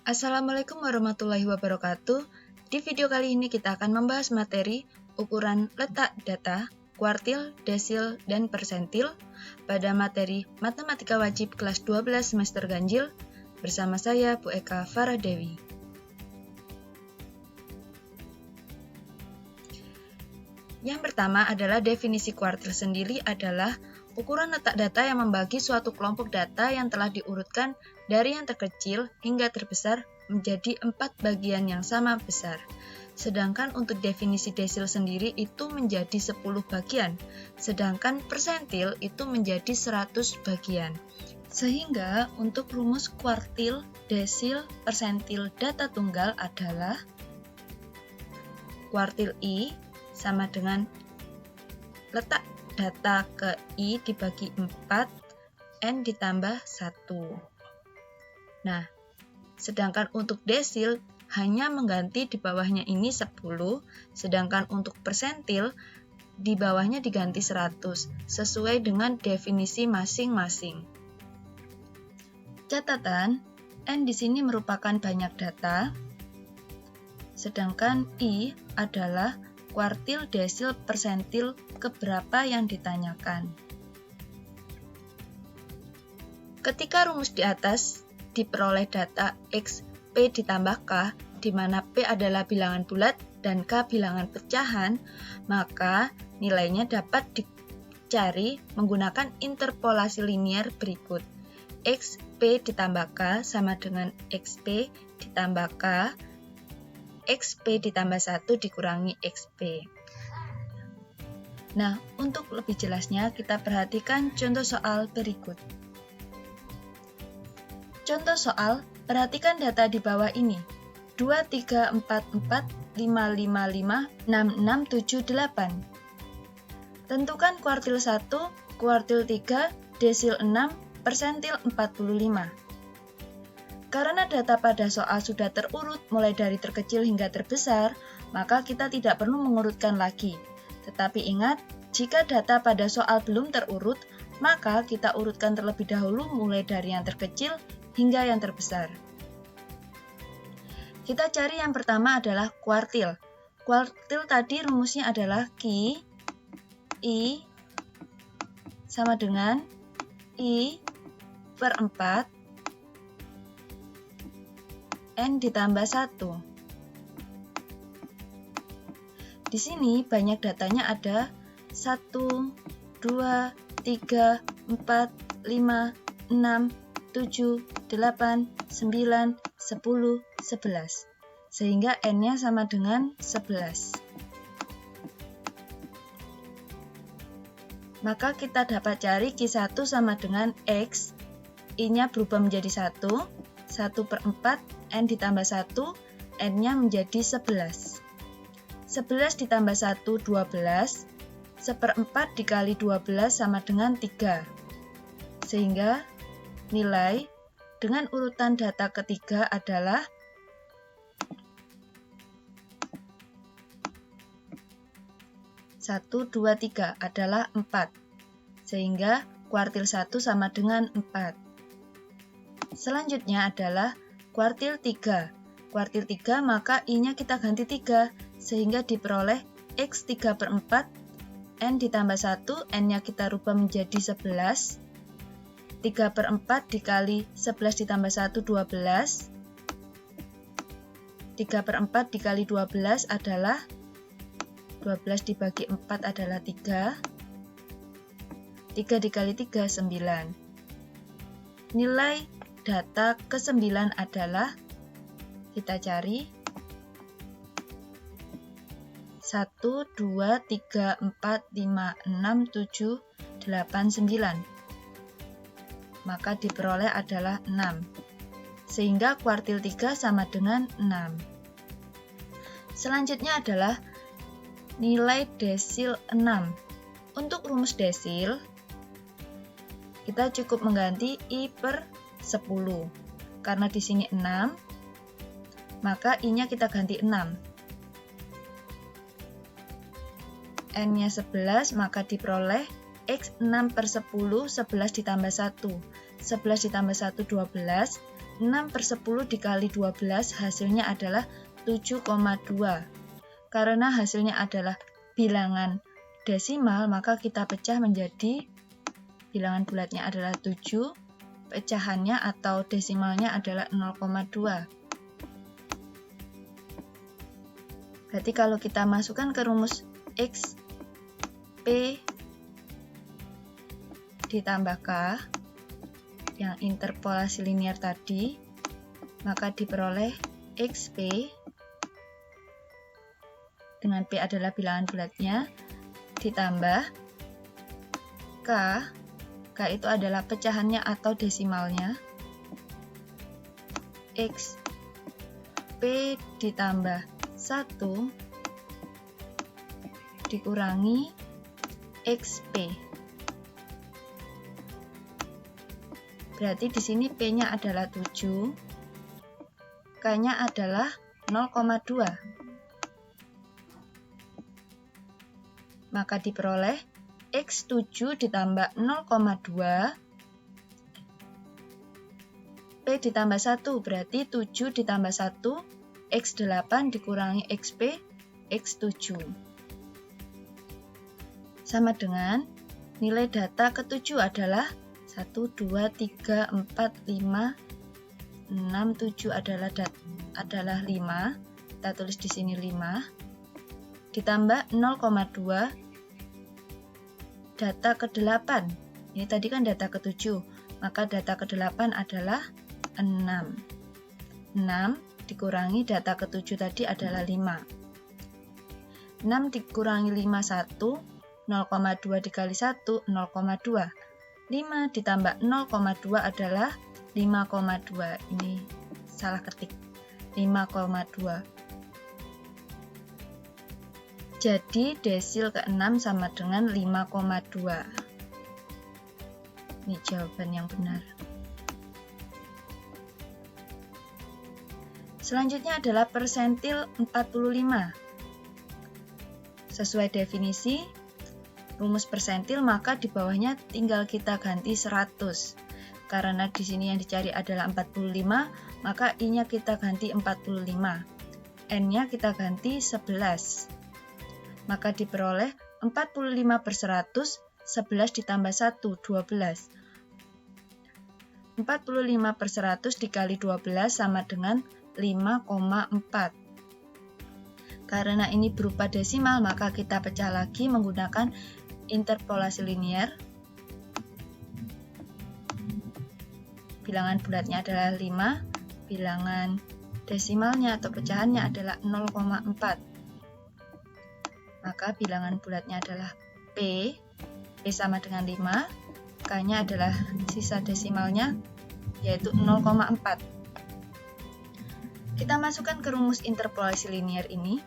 Assalamualaikum warahmatullahi wabarakatuh. Di video kali ini kita akan membahas materi ukuran letak data, kuartil, desil, dan persentil pada materi Matematika Wajib kelas 12 semester ganjil bersama saya Bu Eka Faradewi. Yang pertama adalah definisi kuartil sendiri adalah ukuran letak data yang membagi suatu kelompok data yang telah diurutkan dari yang terkecil hingga terbesar menjadi 4 bagian yang sama besar. Sedangkan untuk definisi desil sendiri itu menjadi 10 bagian, sedangkan persentil itu menjadi 100 bagian. Sehingga untuk rumus kuartil, desil, persentil data tunggal adalah kuartil I sama dengan letak data ke I dibagi 4, N ditambah 1. Nah, sedangkan untuk desil hanya mengganti di bawahnya ini 10, sedangkan untuk persentil di bawahnya diganti 100, sesuai dengan definisi masing-masing. Catatan, N di sini merupakan banyak data, sedangkan I adalah kuartil, desil, persentil keberapa yang ditanyakan. Ketika rumus di atas diperoleh data X, P ditambah K, di mana P adalah bilangan bulat dan K bilangan pecahan, maka nilainya dapat dicari menggunakan interpolasi linier berikut. X, P ditambah K sama dengan XP ditambah K, XP ditambah 1 dikurangi XP. Nah, untuk lebih jelasnya kita perhatikan contoh soal berikut. Contoh soal, perhatikan data di bawah ini. 2, 3, 4, 4, 5, 5, 5, 6, 6, 7, 8. Tentukan kuartil 1, kuartil 3, desil 6, persentil 45. Karena data pada soal sudah terurut mulai dari terkecil hingga terbesar, maka kita tidak perlu mengurutkan lagi. Tetapi ingat, jika data pada soal belum terurut, maka kita urutkan terlebih dahulu mulai dari yang terkecil hingga yang terbesar. Kita cari yang pertama adalah kuartil. Kuartil tadi rumusnya adalah Q, I sama dengan I per 4, N ditambah 1. Di sini banyak datanya ada 1, 2, 3, 4, 5, 6, 7, 8, 9, 10, 11. Sehingga N-nya sama dengan 11. Maka kita dapat cari Q1 sama dengan X, I-nya berubah menjadi 1, 1 per 4, N ditambah 1, N-nya menjadi 11. 11 ditambah 1, 12. 1/4 dikali 12 sama dengan 3. Sehingga nilai dengan urutan data ketiga adalah 1, 2, 3 adalah 4. Sehingga kuartil 1 sama dengan 4. Selanjutnya adalah kuartil 3. Kuartil 3 maka I-nya kita ganti 3, sehingga diperoleh X 3 per 4, N ditambah 1, N-nya kita rubah menjadi 11. 3 per 4 dikali 11 ditambah 1, 12. 3 per 4 dikali 12 adalah 12 dibagi 4 adalah 3. 3 dikali 3, 9. Nilai data ke-9 adalah, kita cari, 1, 2, 3, 4, 5, 6, 7, 8, 9. Maka diperoleh adalah 6. Sehingga kuartil 3 sama dengan 6. Selanjutnya adalah nilai desil 6. Untuk rumus desil, kita cukup mengganti I per 10. Karena di sini 6, maka I-nya kita ganti 6. N-nya 11, maka diperoleh X 6 per 10, 11 ditambah 1. 11 ditambah 1, 12. 6/10 dikali 12 hasilnya adalah 7,2. Karena hasilnya adalah bilangan desimal, maka kita pecah menjadi bilangan bulatnya adalah 7, pecahannya atau desimalnya adalah 0,2. Berarti kalau kita masukkan ke rumus X, P ditambah K yang interpolasi linear tadi, maka diperoleh XP dengan P adalah bilangan bulatnya ditambah K itu adalah pecahannya atau desimalnya, X P ditambah 1 dikurangi XP. Berarti di sini P-nya adalah 7, K-nya adalah 0,2. Maka diperoleh X7 ditambah 0,2 P ditambah 1, berarti 7 ditambah 1 X8 dikurangi XP X7 sama dengan nilai data ke-7 adalah 1, 2, 3, 4, 5, 6, 7 adalah 5. Kita tulis di sini 5 ditambah 0,2 data ke-8. Ini tadi kan data ke-7, maka data ke-8 adalah 6. 6 dikurangi data ke-7 tadi adalah 5. 6 dikurangi 5, 1. 0,2 dikali 1, 0,2. 5 ditambah 0,2 adalah 5,2. Ini salah ketik. 5,2. Jadi desil ke-6 sama dengan 5,2. Ini jawaban yang benar. Selanjutnya adalah persentil 45. Sesuai definisi rumus persentil, maka di bawahnya tinggal kita ganti 100. Karena di sini yang dicari adalah 45, maka I-nya kita ganti 45. N-nya kita ganti 11. Maka diperoleh 45/100, 11 ditambah 1, 12. 45/100 dikali 12 sama dengan 5,4. Karena ini berupa desimal, maka kita pecah lagi menggunakan interpolasi linear. Bilangan bulatnya adalah 5, bilangan desimalnya atau pecahannya adalah 0,4. Maka bilangan bulatnya adalah P sama dengan 5, K-nya adalah sisa desimalnya, yaitu 0,4. Kita masukkan ke rumus interpolasi linear ini.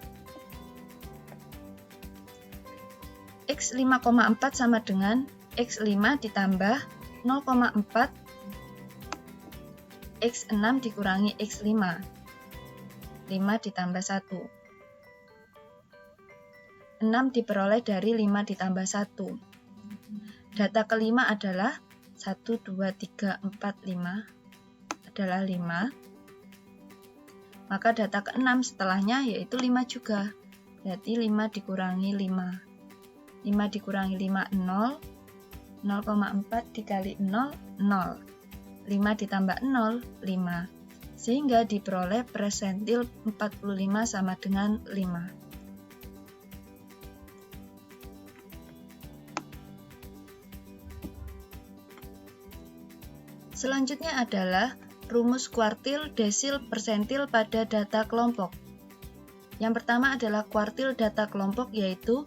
X 5,4 sama dengan X5 ditambah 0,4 X6 dikurangi X5. 5 ditambah 1. 6 diperoleh dari 5 ditambah 1. Data kelima adalah 1, 2, 3, 4, 5 adalah 5. Maka data ke-6 setelahnya yaitu 5 juga. Berarti 5 dikurangi 5. 5 dikurangi 5, 0. 0,4 dikali 0, 0. 5 ditambah 0, 5. Sehingga diperoleh persentil 45 sama dengan 5. Selanjutnya adalah rumus kuartil, desil, persentil pada data kelompok. Yang pertama adalah kuartil data kelompok, yaitu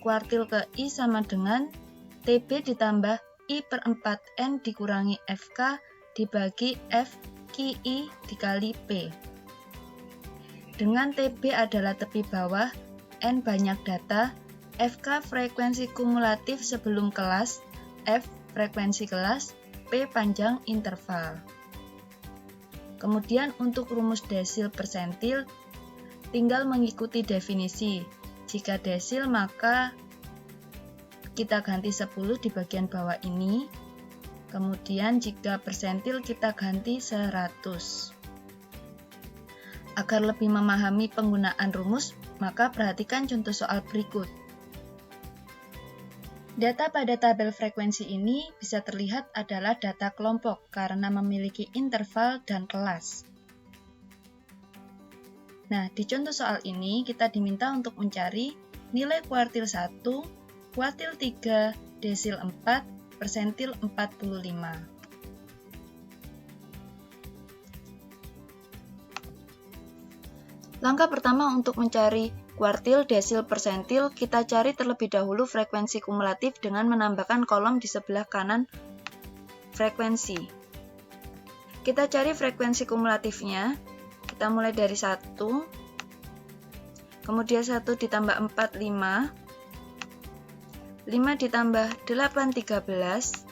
kuartil ke I sama dengan TB ditambah I/4N dikurangi FK dibagi FQI dikali P. Dengan TB adalah tepi bawah, N banyak data, FK frekuensi kumulatif sebelum kelas, F frekuensi kelas, P panjang interval. Kemudian untuk rumus desil persentil, tinggal mengikuti definisi. Jika desil maka kita ganti 10 di bagian bawah ini. Kemudian jika persentil kita ganti 100. Agar lebih memahami penggunaan rumus, maka perhatikan contoh soal berikut. Data pada tabel frekuensi ini bisa terlihat adalah data kelompok karena memiliki interval dan kelas. Nah, di contoh soal ini kita diminta untuk mencari nilai kuartil 1, kuartil 3, desil 4, persentil 45. Langkah pertama untuk mencari kuartil, desil, persentil, kita cari terlebih dahulu frekuensi kumulatif dengan menambahkan kolom di sebelah kanan frekuensi. Kita cari frekuensi kumulatifnya, kita mulai dari 1, kemudian 1 ditambah 4, 5, 5 ditambah 8, 13,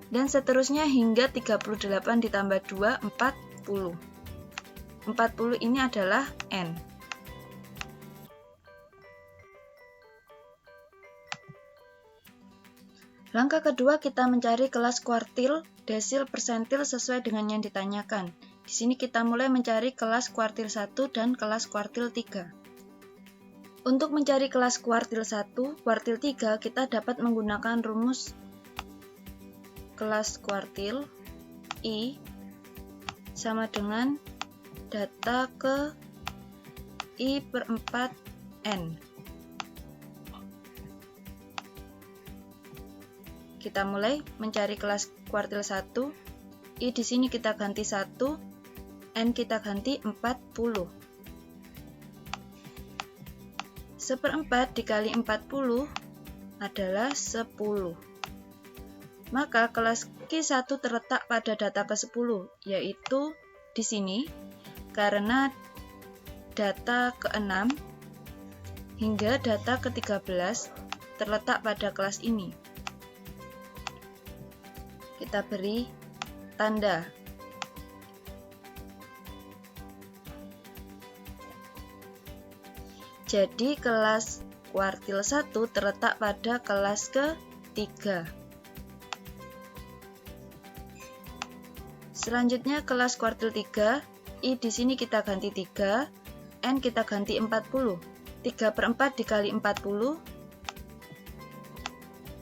dan seterusnya hingga 38 ditambah 2, 40. 40 ini adalah N. Langkah kedua kita mencari kelas kuartil, desil, persentil sesuai dengan yang ditanyakan. Di sini kita mulai mencari kelas kuartil 1 dan kelas kuartil 3. Untuk mencari kelas kuartil 1, kuartil 3 kita dapat menggunakan rumus kelas kuartil I sama dengan data ke I per 4N. Kita mulai mencari kelas kuartil 1. I di sini kita ganti 1, N kita ganti 40. 1/4 dikali 40 adalah 10. Maka kelas Q1 terletak pada data ke-10, yaitu di sini, karena data ke-6 hingga data ke-13 terletak pada kelas ini. Kita beri tanda. Jadi kelas kuartil 1 terletak pada kelas ke-3. Selanjutnya kelas kuartil 3, I di sini kita ganti 3, N kita ganti 40. 3/4 dikali 40,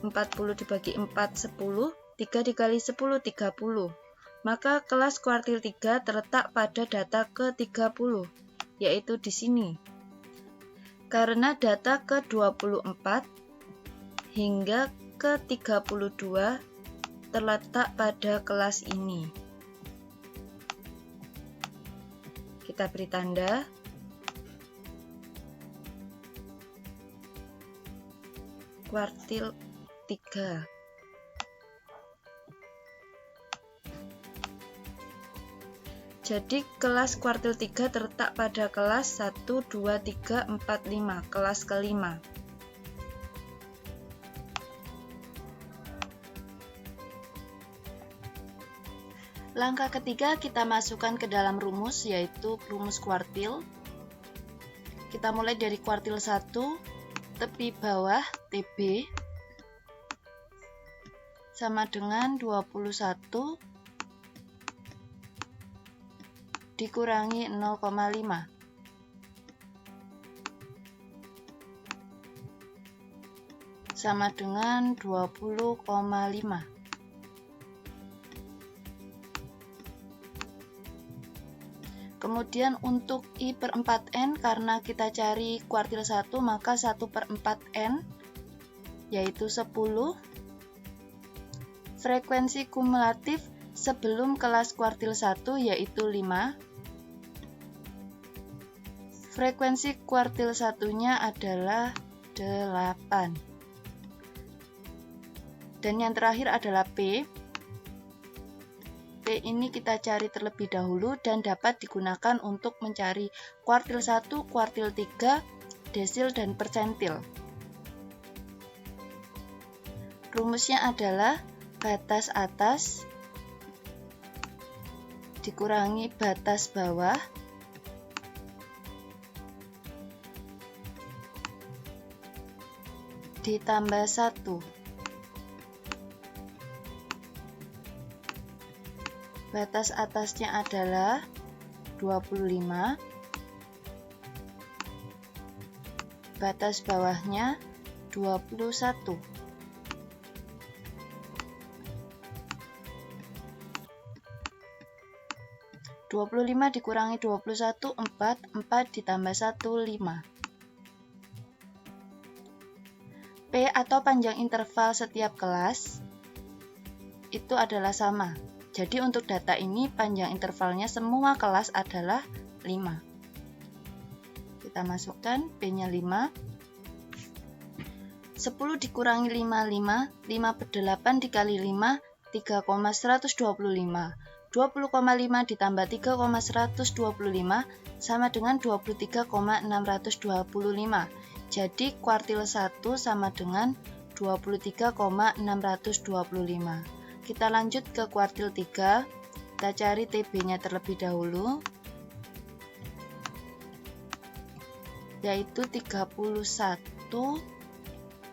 40 dibagi 4, 10, 3 dikali 10, 30. Maka kelas kuartil 3 terletak pada data ke-30, yaitu di sini. Karena data ke-24 hingga ke-32 terletak pada kelas ini. Kita beri tanda. Kuartil 3. Jadi kelas kuartil 3 terletak pada kelas 1, 2, 3, 4, 5, kelas ke-5. Langkah ketiga kita masukkan ke dalam rumus, yaitu rumus kuartil. Kita mulai dari kuartil 1, tepi bawah TB sama dengan 21 dikurangi 0,5. Sama dengan 20,5. Kemudian untuk I per 4N, karena kita cari kuartil 1, maka 1/4N, yaitu 10. Frekuensi kumulatif sebelum kelas kuartil 1, yaitu 5. Frekuensi kuartil 1-nya adalah 8. Dan yang terakhir adalah P. P ini kita cari terlebih dahulu dan dapat digunakan untuk mencari kuartil 1, kuartil 3, desil, dan persentil. Rumusnya adalah batas atas dikurangi batas bawah ditambah 1. Batas atasnya adalah 25. Batas bawahnya 21. (25) dikurangi 21, 4 ditambah 1, 5. P atau panjang interval setiap kelas itu adalah sama. Jadi untuk data ini panjang intervalnya semua kelas adalah 5. Kita masukkan P-nya 5. 10 dikurangi 5, 5. 5 per 8 dikali 5, 3,125. 20,5 ditambah 3,125 sama dengan 23,625. Jadi kuartil 1 sama dengan 23,625. Kita lanjut ke kuartil 3. Kita cari TB-nya terlebih dahulu, yaitu 31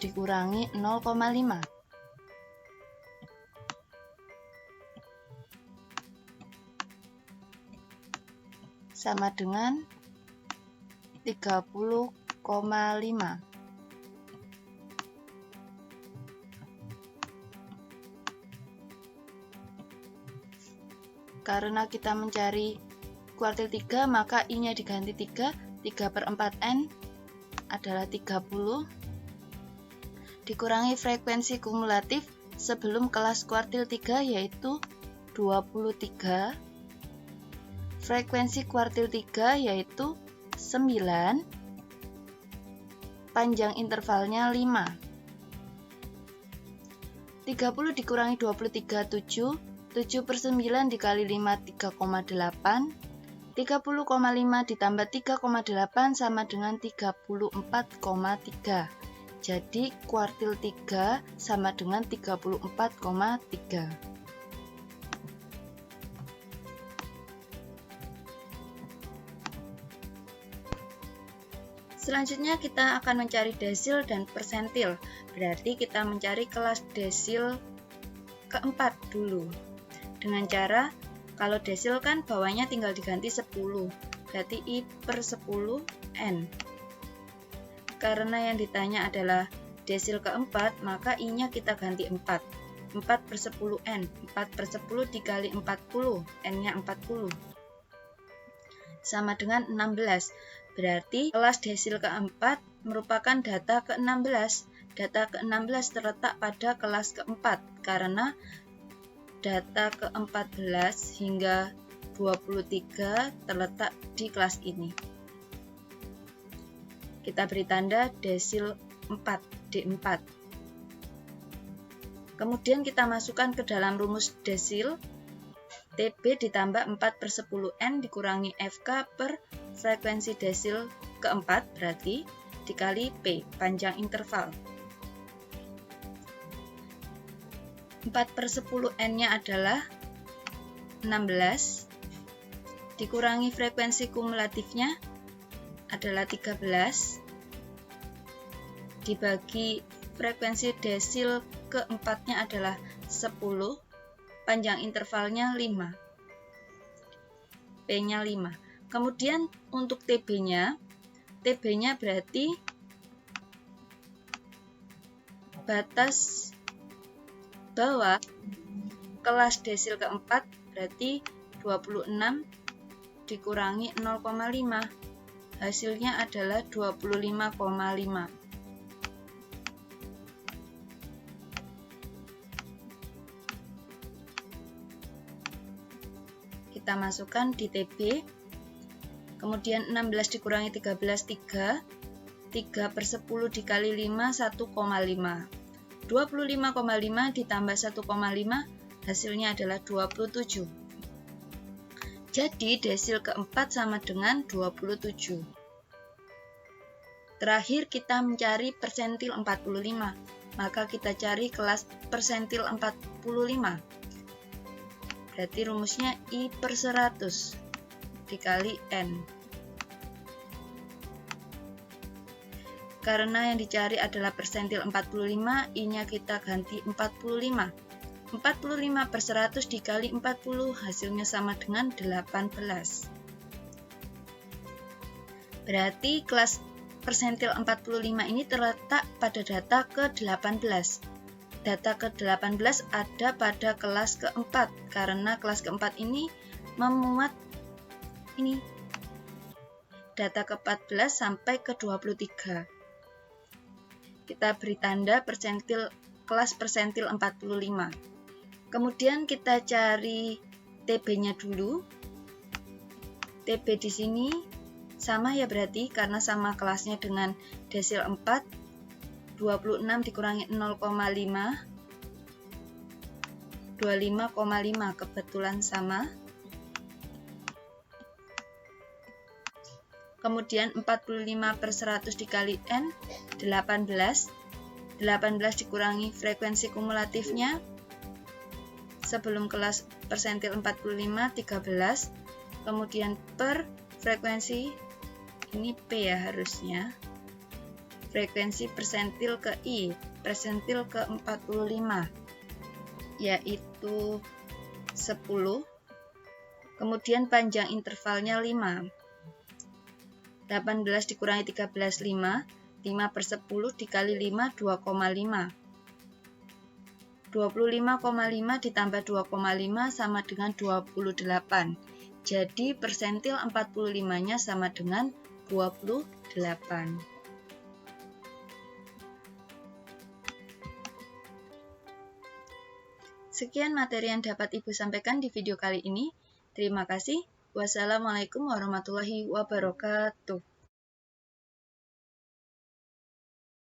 dikurangi 0,5. Sama dengan 30,5. Karena kita mencari kuartil 3, maka I-nya diganti 3. 3 per 4N adalah 30. Dikurangi frekuensi kumulatif sebelum kelas kuartil 3, yaitu 23. Frekuensi kuartil 3 yaitu 9. Panjang intervalnya 5. 30 dikurangi 23, 7. 7 per 9 dikali 5, 3,8. 30,5 ditambah 3,8 sama dengan 34,3. Jadi kuartil 3 sama dengan 34,3. Selanjutnya kita akan mencari desil dan persentil. Berarti kita mencari kelas desil keempat dulu. Dengan cara, kalau desil kan bawahnya tinggal diganti 10. Berarti I per 10 N. Karena yang ditanya adalah desil keempat, maka I-nya kita ganti 4. 4 per 10 N. 4 per 10 dikali 40. N-nya 40. Sama dengan 16. Berarti kelas desil keempat merupakan data ke-16. Data ke-16 terletak pada kelas keempat karena data ke-14 hingga 23 terletak di kelas ini. Kita beri tanda desil 4, D4. Kemudian kita masukkan ke dalam rumus desil. TB ditambah 4 per 10 N dikurangi FK per frekuensi desil keempat, berarti dikali P, panjang interval. 4 per 10 N-nya adalah 16, dikurangi frekuensi kumulatifnya adalah 13, dibagi frekuensi desil keempatnya adalah 10, panjang intervalnya 5, P-nya 5. Kemudian untuk TB-nya berarti batas bawah kelas desil keempat berarti 26 dikurangi 0,5. Hasilnya adalah 25,5. Kita masukkan di TB. Kemudian 16 dikurangi 13, 3. 3 per 10 dikali 5, 1,5. 25,5 ditambah 1,5, hasilnya adalah 27. Jadi desil keempat sama dengan 27. Terakhir kita mencari persentil 45. Maka kita cari kelas persentil 45. Berarti rumusnya I per 100 dikali N. Karena yang dicari adalah persentil 45, I-nya kita ganti 45. 45/100 dikali 40 hasilnya sama dengan 18. Berarti kelas persentil 45 ini terletak pada data ke-18. Data ke-18 ada pada kelas keempat, karena kelas keempat ini memuat ini data ke-14 sampai ke-23. Kita beri tanda kelas persentil 45. Kemudian kita cari TB-nya dulu. TB di sini sama ya berarti, karena sama kelasnya dengan desil 4. 26 dikurangi 0,5, 25,5, kebetulan sama. Kemudian 45/100 dikali N, 18. 18 dikurangi frekuensi kumulatifnya sebelum kelas persentil 45, 13. Kemudian per frekuensi, ini P ya harusnya, frekuensi persentil ke I, persentil ke 45, yaitu 10. Kemudian panjang intervalnya 5. 18 dikurangi 13, 5. 5/10 dikali 5, 2,5. 25,5 ditambah 2,5 sama dengan 28. Jadi persentil 45-nya sama dengan 28. Sekian materi yang dapat Ibu sampaikan di video kali ini. Terima kasih. Wassalamualaikum warahmatullahi wabarakatuh.